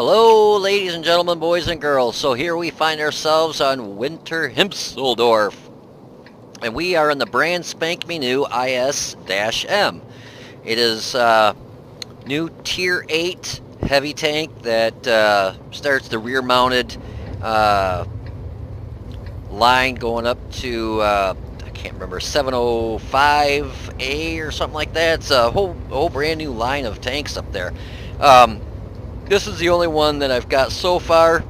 Hello, ladies and gentlemen, boys and girls. So here we find ourselves on Winter Himseldorf, and we are in the brand spanking new IS-M. It is new Tier 8 heavy tank that starts the rear-mounted line going up to I can't remember, 705A or something like that. It's a whole brand new line of tanks up there. This is the only one that I've got so far.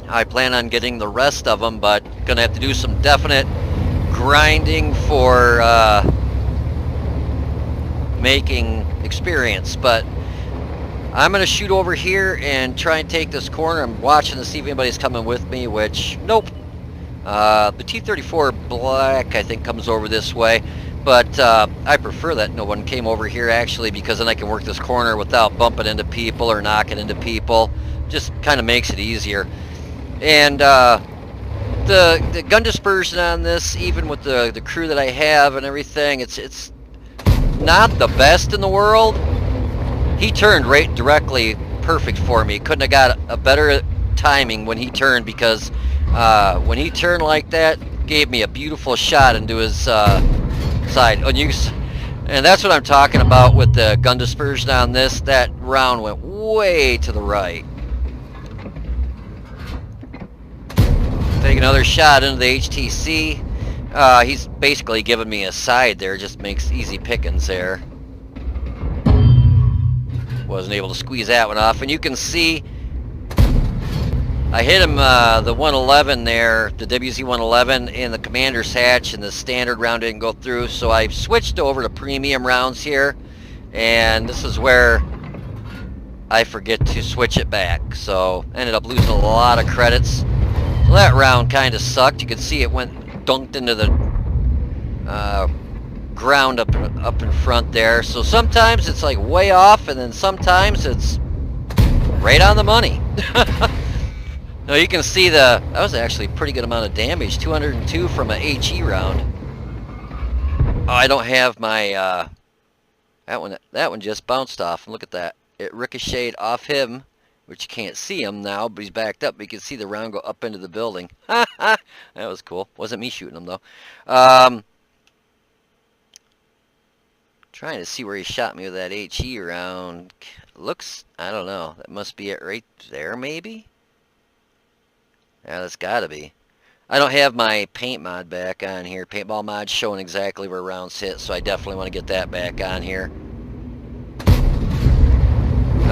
I plan on getting the rest of them, but gonna have to do some definite grinding for making experience. But I'm gonna shoot over here and try and take this corner. I'm watching to see if anybody's coming with me, which nope. The T-34 Black I think comes over this way. But I prefer that no one came over here actually, because then I can work this corner without bumping into people or knocking into people. Just kind of makes it easier. And the gun dispersion on this, even with the crew that I have and everything, it's not the best in the world. He turned right directly perfect for me. Couldn't have got a better timing when he turned, because when he turned like that, gave me a beautiful shot into his side. And that's what I'm talking about with the gun dispersion on this. That round went way to the right. Take another shot into the HTC. He's basically giving me a side there. Just makes easy pickings there. Wasn't able to squeeze that one off. And you can see I hit him, the 111 there, the WZ-111 in the commander's hatch, and the standard round didn't go through, so I switched over to premium rounds here, and this is where I forget to switch it back, so ended up losing a lot of credits. So that round kind of sucked. You can see it went dunked into the ground up in front there, so sometimes it's like way off, and then sometimes it's right on the money. No, you can see that was actually a pretty good amount of damage, 202 from an HE round. Oh, I don't have my, that one just bounced off, and look at that. It ricocheted off him, which you can't see him now, but he's backed up, but you can see the round go up into the building. That was cool. Wasn't me shooting him, though. Trying to see where he shot me with that HE round. Looks, I don't know, that must be it right there, maybe? Yeah, that's gotta be. I don't have my paint mod back on here. Paintball mod showing exactly where rounds hit, so I definitely want to get that back on here.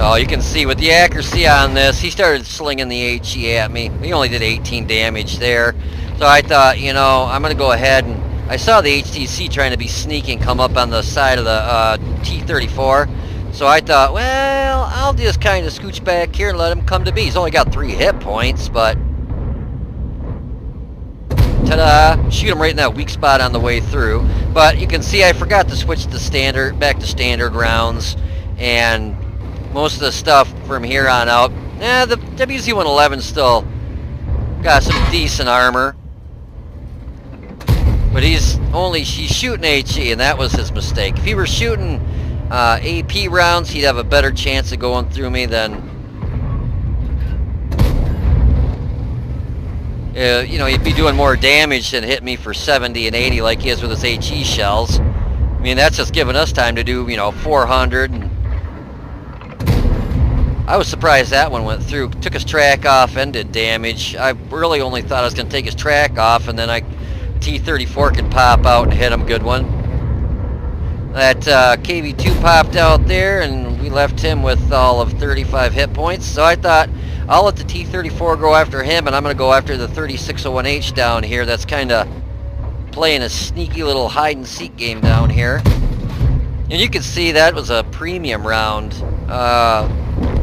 Oh, you can see with the accuracy on this, he started slinging the HE at me. He only did 18 damage there. So I thought, you know, I'm going to go ahead and... I saw the HTC trying to be sneaky and come up on the side of the T-34. So I thought, well, I'll just kind of scooch back here and let him come to be. He's only got 3 hit points, but... ta-da! Shoot him right in that weak spot on the way through. But you can see I forgot to switch the standard back to standard rounds, and most of the stuff from here on out, the WZ-111 still got some decent armor, but he's shooting HE, and that was his mistake. If he were shooting AP rounds, he'd have a better chance of going through me than. You know, he'd be doing more damage than hit me for 70 and 80 like he is with his HE shells. I mean, that's just giving us time to do, you know, 400. And I was surprised that one went through. Took his track off and did damage. I really only thought I was going to take his track off, and then T-34 could pop out and hit him. Good one. That KV-2 popped out there, and we left him with all of 35 hit points. So I thought, I'll let the T-34 go after him, and I'm going to go after the 3601H down here. That's kind of playing a sneaky little hide-and-seek game down here. And you can see that was a premium round.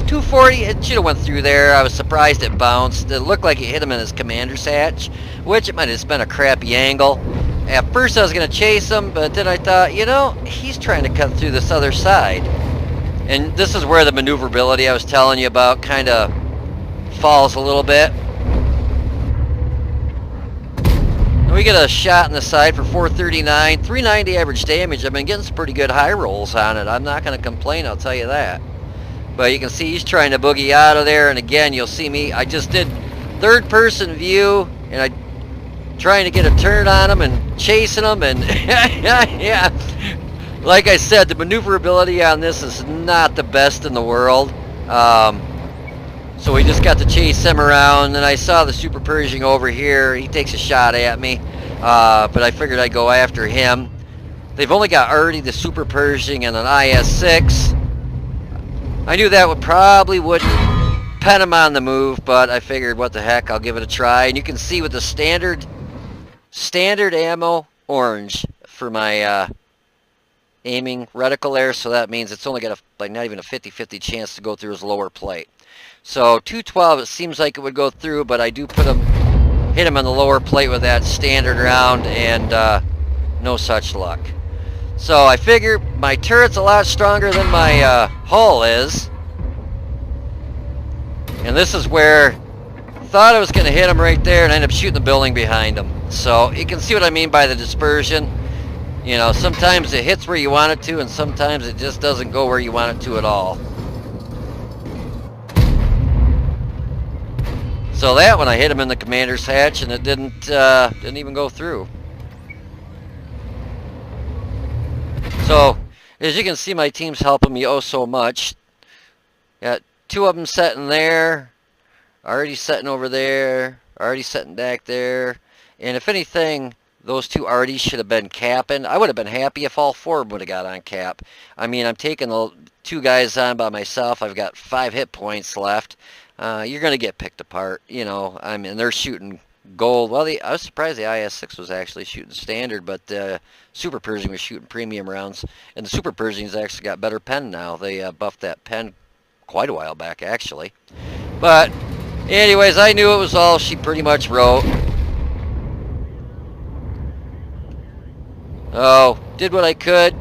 240, it should have went through there. I was surprised it bounced. It looked like it hit him in his commander's hatch, which it might have just been a crappy angle. At first I was going to chase him, but then I thought, you know, he's trying to cut through this other side. And this is where the maneuverability I was telling you about kind of falls a little bit. And we get a shot in the side for 439, 390 average damage. I've been getting some pretty good high rolls on it. I'm not going to complain, I'll tell you that. But you can see he's trying to boogie out of there, and again, you'll see me. I just did third-person view, and I trying to get a turn on him and chasing him, and yeah. Like I said, the maneuverability on this is not the best in the world. So we just got to chase him around, and I saw the Super Pershing over here. He takes a shot at me, but I figured I'd go after him. They've only got already the Super Pershing and an IS-6. I knew that wouldn't pen him on the move, but I figured, what the heck, I'll give it a try. And you can see with the standard ammo orange for my aiming reticle there, so that means it's only got not even a 50-50 chance to go through his lower plate. So 212, it seems like it would go through, but I do hit him on the lower plate with that standard round, and no such luck. So I figure my turret's a lot stronger than my hull is, and this is where I thought I was going to hit him right there, and I ended up shooting the building behind him. So you can see what I mean by the dispersion. You know, sometimes it hits where you want it to, and sometimes it just doesn't go where you want it to at all. So that one, I hit him in the commander's hatch, and it didn't even go through. So, as you can see, my team's helping me oh so much. Got two of them setting there, already setting over there, already setting back there, and if anything, those two already should have been capping. I would have been happy if all four of them would have got on cap. I mean, I'm taking the two guys on by myself. I've got 5 hit points left. You're going to get picked apart, you know. I mean, they're shooting gold. Well, I was surprised the IS-6 was actually shooting standard, but the Super Pershing was shooting premium rounds. And the Super Pershing's actually got better pen now. They buffed that pen quite a while back, actually. But, anyways, I knew it was all she pretty much wrote. Oh, did what I could.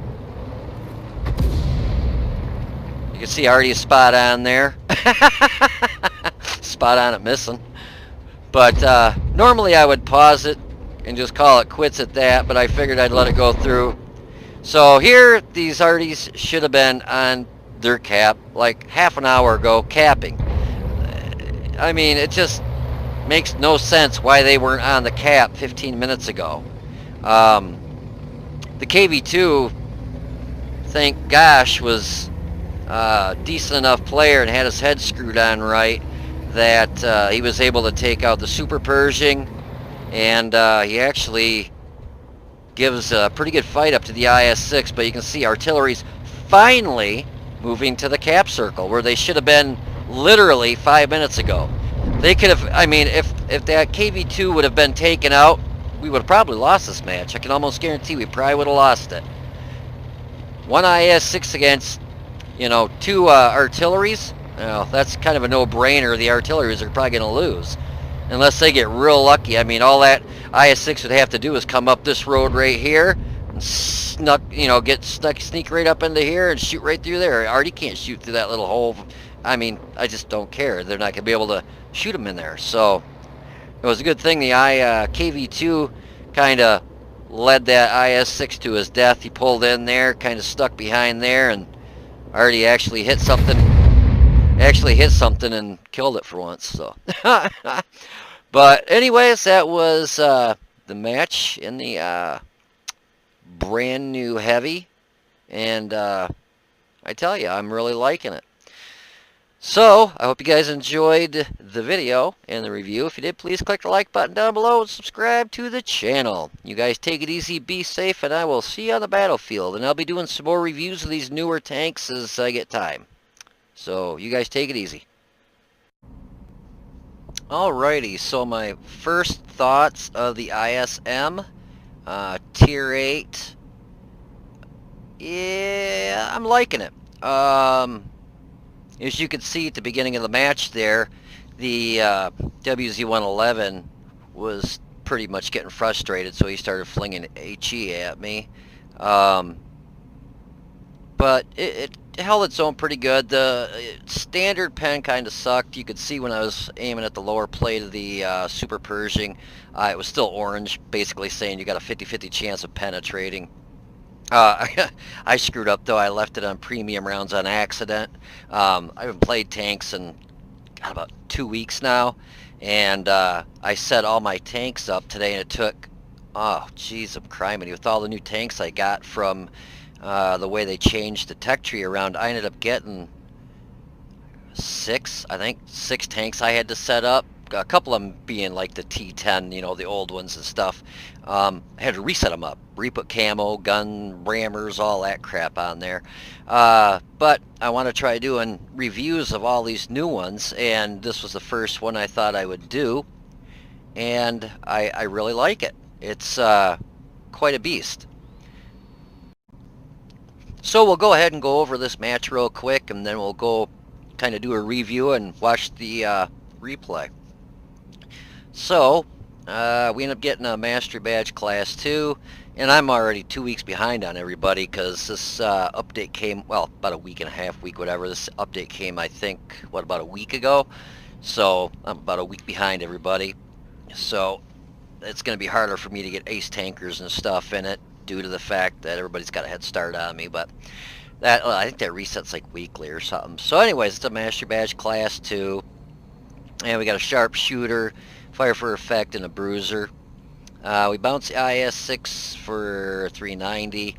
You can see already a spot on there. Spot on it missing. But normally I would pause it and just call it quits at that, but I figured I'd let it go through. So here, these arties should have been on their cap like half an hour ago, capping. I mean, it just makes no sense why they weren't on the cap 15 minutes ago. The KV2, thank gosh, was a decent enough player and had his head screwed on right that he was able to take out the Super Pershing, and he actually gives a pretty good fight up to the IS-6, but you can see artillery's finally moving to the cap circle where they should have been literally 5 minutes ago. They could have, I mean, if that KV2 would have been taken out, we would have probably lost this match. I can almost guarantee we probably would have lost it. One IS-6 against, you know, two artilleries. Well, that's kind of a no-brainer. The artilleries are probably going to lose. Unless they get real lucky. I mean, all that IS-6 would have to do is come up this road right here, and sneak right up into here and shoot right through there. I already can't shoot through that little hole. I mean, I just don't care. They're not going to be able to shoot them in there. So it was a good thing the KV2 kind of led that IS-6 to his death. He pulled in there, kind of stuck behind there, and already actually hit something and killed it for once. So but anyways, that was the match in the brand new heavy, and I tell you, I'm really liking it. So, I hope you guys enjoyed the video and the review. If you did, please click the like button down below and subscribe to the channel. You guys take it easy, be safe, and I will see you on the battlefield. And I'll be doing some more reviews of these newer tanks as I get time. So, you guys take it easy. Alrighty, so my first thoughts of the ISM, Tier 8. Yeah, I'm liking it. As you can see at the beginning of the match there, the WZ-111 was pretty much getting frustrated, so he started flinging HE at me. But it held its own pretty good. The standard pen kind of sucked. You could see when I was aiming at the lower plate of the Super Pershing, it was still orange, basically saying you got a 50-50 chance of penetrating. I screwed up though. I left it on premium rounds on accident. I haven't played tanks in about 2 weeks now, and I set all my tanks up today, and it took, oh jeez, I'm crying. With all the new tanks I got from the way they changed the tech tree around, I ended up getting I think six tanks I had to set up. A couple of them being like the T10, you know, the old ones and stuff. I had to reset them up, re-put camo, gun, rammers, all that crap on there. But I want to try doing reviews of all these new ones, and this was the first one I thought I would do, and I really like it. It's quite a beast. So we'll go ahead and go over this match real quick, and then we'll go kind of do a review and watch the replay. So we end up getting a Master Badge Class 2, and I'm already 2 weeks behind on everybody because this update came, well, about a week and a half, whatever. This update came, I think, about a week ago. So I'm about a week behind everybody. So it's going to be harder for me to get ace tankers and stuff in it due to the fact that everybody's got a head start on me. But that, I think that resets like weekly or something. So anyways, it's a Master Badge Class 2. And we got a sharpshooter, fire for effect, and a bruiser. We bounced the IS-6 for 390.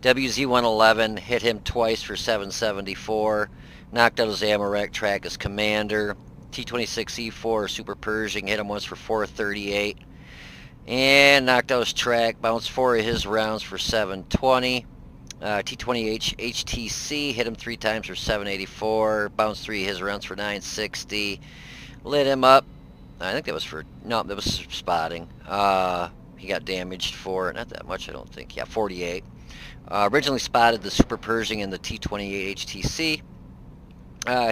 WZ-111 hit him twice for 774. Knocked out his ammo rack track as commander. T-26E4 Super Pershing hit him once for 438. And knocked out his track. Bounced 4 of his rounds for 720. T-20H HTC hit him 3 times for 784. Bounced 3 of his rounds for 960. Lit him up. I think that was for, no, that was spotting. He got damaged for, not that much I don't think, yeah, 48. Originally spotted the Super Pershing and the T-28 HTC.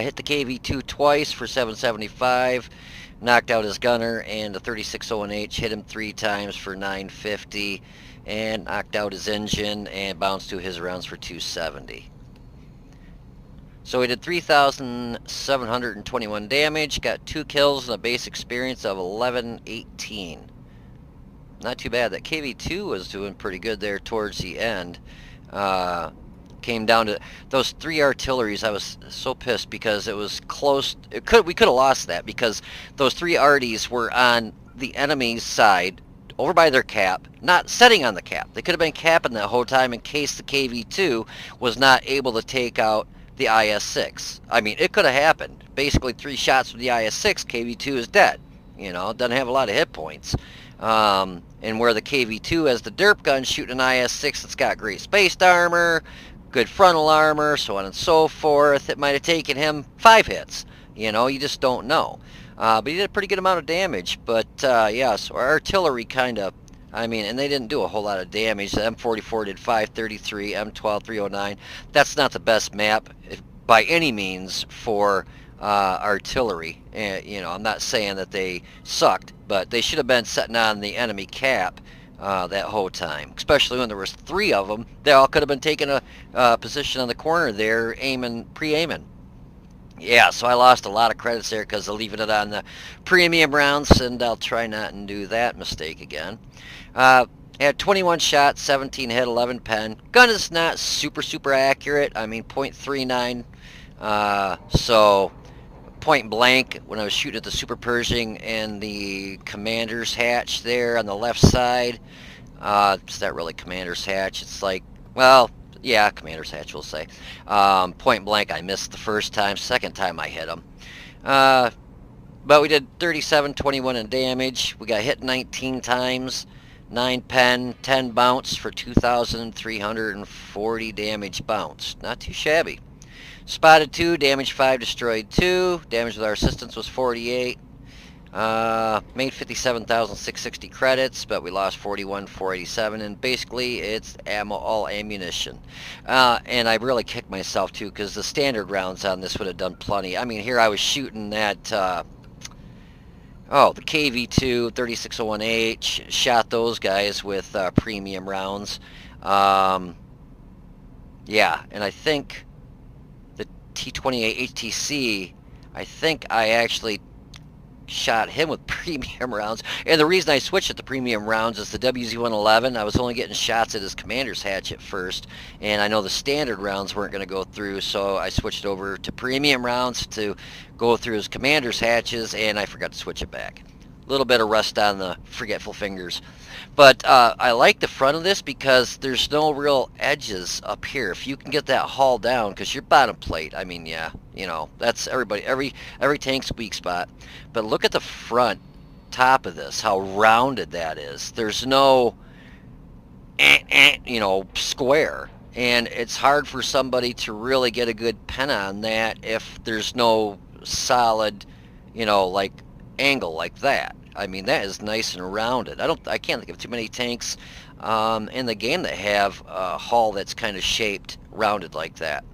Hit the KV-2 twice for 775. Knocked out his gunner, and the 3601H hit him 3 times for 950. And knocked out his engine and bounced 2 his rounds for 270. So we did 3,721 damage, got 2 kills and a base experience of 1118. Not too bad. That KV-2 was doing pretty good there towards the end. Came down to those 3 artilleries. I was so pissed because it was close. We could have lost that because those 3 arties were on the enemy's side, over by their cap, not setting on the cap. They could have been capping that whole time in case the KV-2 was not able to take out the IS-6. I mean, it could have happened. Basically 3 shots with the IS-6, KV-2 is dead. You know, doesn't have a lot of hit points. And where the KV-2 has the derp gun shooting an IS-6 that's got great spaced armor, good frontal armor, so on and so forth, it might have taken him 5 hits. You know, you just don't know. But he did a pretty good amount of damage. But yeah, so our artillery kind of, I mean, and they didn't do a whole lot of damage. The M44 did 533, M12 309. That's not the best map by any means for artillery. You know, I'm not saying that they sucked, but they should have been sitting on the enemy cap that whole time, especially when there was 3 of them. They all could have been taking a position on the corner there, pre-aiming. Yeah, so I lost a lot of credits there because of leaving it on the premium rounds, and I'll try not and do that mistake again. Had 21 shots, 17 hit, 11 pen. Gun is not super accurate. I mean, .39. So point blank, when I was shooting at the Super Pershing and the commander's hatch there on the left side, it's not really commander's hatch. It's like, well, yeah, commander's hatch, we'll say. Point blank, I missed the first time. Second time I hit him. But we did 37-21 in damage. We got hit 19 times. 9 pen, 10 bounce for 2,340 damage bounce. Not too shabby. Spotted 2, damage 5, destroyed 2. Damage with our assistance was 48. Made 57,660 credits, but we lost 41,487, and basically it's all ammunition. And I really kicked myself too, because the standard rounds on this would have done plenty. I mean, here I was shooting that, the KV-2, 3601H, shot those guys with premium rounds. Yeah, and I think the T-28 HTC, I think I actually shot him with premium rounds. And the reason I switched it to premium rounds is the WZ-111. I was only getting shots at his commander's hatch at first, and I know the standard rounds weren't going to go through, so I switched over to premium rounds to go through his commander's hatches, and I forgot to switch it back. A little bit of rust on the forgetful fingers. But I like the front of this because there's no real edges up here. If you can get that hull down, because your bottom plate, I mean, yeah, you know, that's every tank's weak spot. But look at the front top of this, how rounded that is. There's no, you know, square. And it's hard for somebody to really get a good pen on that if there's no solid, you know, like angle like that. I mean, that is nice and rounded. I can't think of too many tanks in the game that have a hull that's kind of shaped, rounded like that.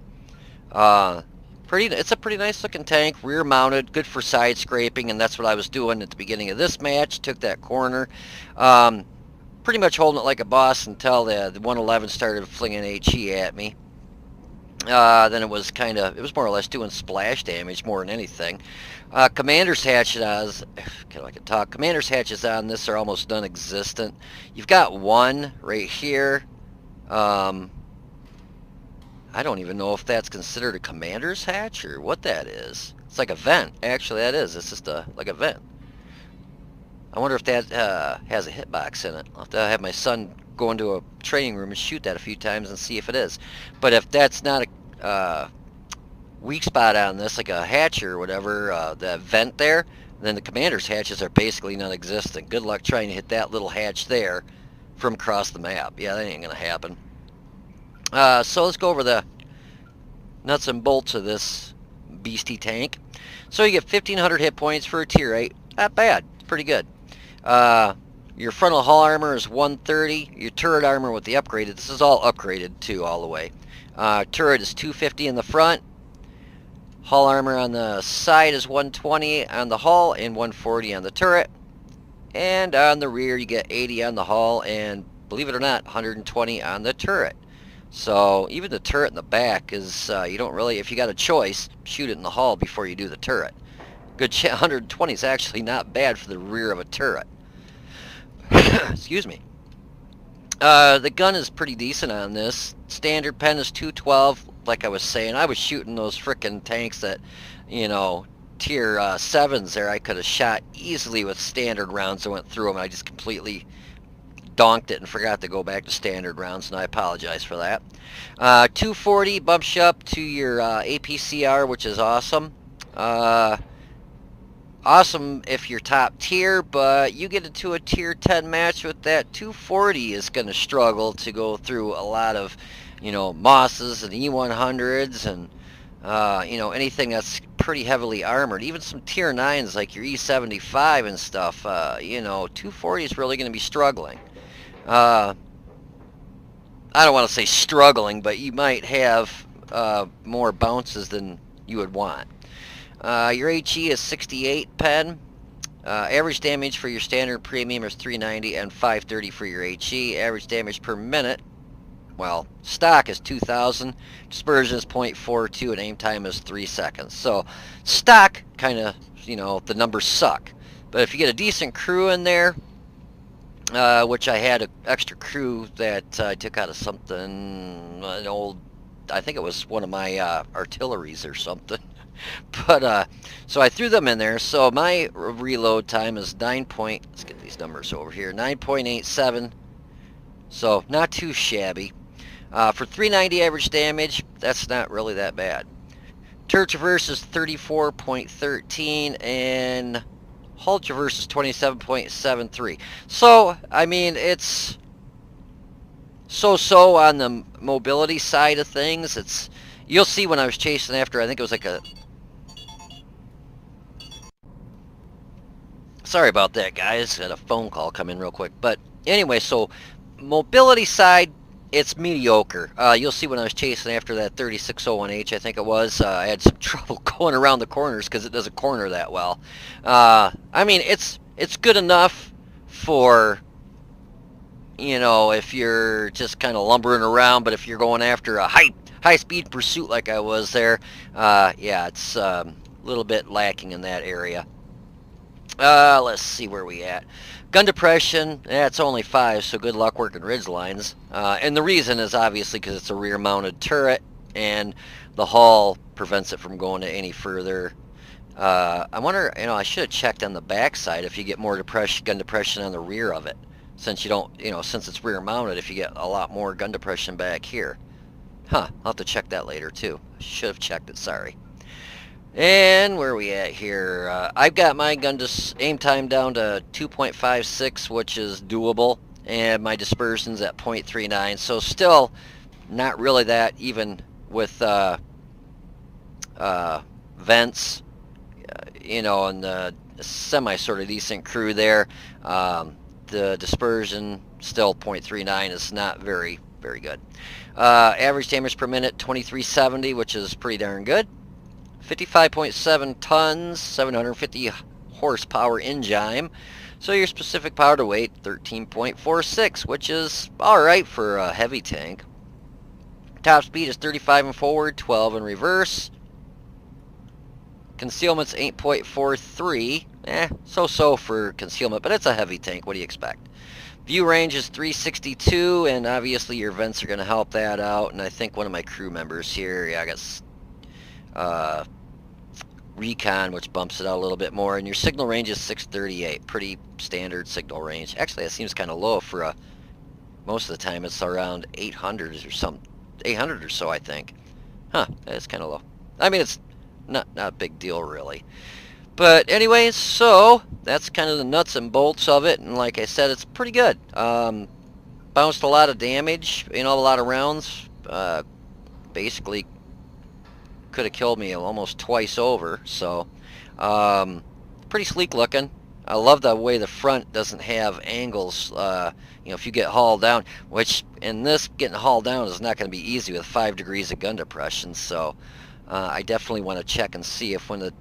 It's a pretty nice looking tank, rear mounted, good for side scraping, and that's what I was doing at the beginning of this match. Took that corner, pretty much holding it like a boss until the 111 started flinging HE at me. Then it was more or less doing splash damage more than anything. Commander's hatches, Commander's hatches on this are almost non-existent. You've got one right here. I don't even know if that's considered a commander's hatch or what that is. It's like a vent. Actually, that is. It's just like a vent. I wonder if that has a hitbox in it. I'll have to have my son go into a training room and shoot that a few times and see if it is. But if that's not a weak spot on this, like a hatch or whatever, the vent there, then the commander's hatches are basically non-existent. Good luck trying to hit that little hatch there from across the map. Yeah, that ain't gonna happen. So let's go over the nuts and bolts of this beastie tank. So you get 1,500 hit points for a tier 8. Not bad. Pretty good. Your frontal hull armor is 130. Your turret armor with the upgraded, this is all upgraded too all the way. Turret is 250 in the front. Hull armor on the side is 120 on the hull and 140 on the turret. And on the rear you get 80 on the hull and, believe it or not, 120 on the turret. So even the turret in the back is, you don't really, if you got a choice, shoot it in the hull before you do the turret. Good 120 is actually not bad for the rear of a turret. Excuse me. The gun is pretty decent on this. Standard pen is 212. Like I was saying, I was shooting those frickin' tanks that, you know, tier 7s there. I could have shot easily with standard rounds that went through them. I just completely donked it and forgot to go back to standard rounds, and I apologize for that. 240 bumps you up to your APCR, which is awesome. Awesome if you're top tier, but you get into a tier 10 match with that 240 is going to struggle to go through a lot of, you know, Mosses and E100s and, you know, anything that's pretty heavily armored. Even some tier 9s like your E75 and stuff, you know, 240 is really going to be struggling. I don't want to say struggling, but you might have more bounces than you would want. Your HE is 68 pen. Average damage for your standard premium is 390 and 530 for your HE. Average damage per minute, well, stock is 2,000. Dispersion is 0.42 and aim time is 3 seconds. So stock kind of, you know, the numbers suck. But if you get a decent crew in there, which I had an extra crew that I took out of something, an old, I think it was one of my artilleries or something. But, so I threw them in there. So my reload time is let's get these numbers over here, 9.87. So not too shabby. For 390 average damage, that's not really that bad. Turret traverse is 34.13 and hull traverse is 27.73. So, I mean, it's so-so on the mobility side of things. You'll see when I was chasing after, I think it was like a... Sorry about that, guys. Had a phone call come in real quick. But anyway, so mobility side, it's mediocre. You'll see when I was chasing after that 3601H, I think it was, I had some trouble going around the corners because it doesn't corner that well. I mean, it's good enough for, you know, if you're just kind of lumbering around, but if you're going after a high-speed pursuit like I was there, yeah, it's a little bit lacking in that area. Let's see where we at. Gun depression, it's only 5, so good luck working ridge lines. And the reason is obviously because it's a rear-mounted turret, and the hull prevents it from going to any further. I wonder, I should have checked on the backside if you get more gun depression on the rear of it. Since you don't, since it's rear-mounted, if you get a lot more gun depression back here. Huh, I'll have to check that later, too. I should have checked it, sorry. And where are we at here? I've got my aim time down to 2.56, which is doable, and my dispersion's at 0.39, so still not really that, even with vents, and the semi sort of decent crew there. The dispersion still 0.39 is not very, very good. Average damage per minute 2370, which is pretty darn good. 55.7 tons, 750 horsepower engine. So your specific power to weight 13.46, which is alright for a heavy tank. Top speed is 35 in forward, 12 in reverse. Concealment's 8.43. So-so for concealment, but it's a heavy tank. What do you expect? View range is 362, and obviously your vents are going to help that out. And I think one of my crew members here, I got recon, which bumps it out a little bit more, and your signal range is 638. Pretty standard signal range. Actually, that seems kind of low for most of the time it's around 800 or 800 or so, I think. Huh, that's kind of low. I mean, it's not a big deal really. But anyways, so that's kind of the nuts and bolts of it, and like I said, it's pretty good. Bounced a lot of damage, a lot of rounds. Basically could have killed me almost twice over, so pretty sleek looking. I love the way the front doesn't have angles, if you get hauled down, which in this getting hauled down is not going to be easy with 5 degrees of gun depression, so I definitely want to check and see if when the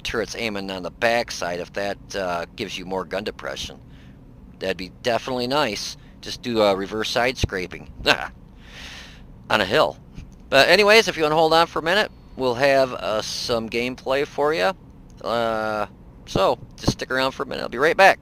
turret's aiming on the backside, if that gives you more gun depression. That'd be definitely nice. Just do a reverse side scraping on a hill. But anyways, if you want to hold on for a minute, we'll have some gameplay for you. So just stick around for a minute. I'll be right back.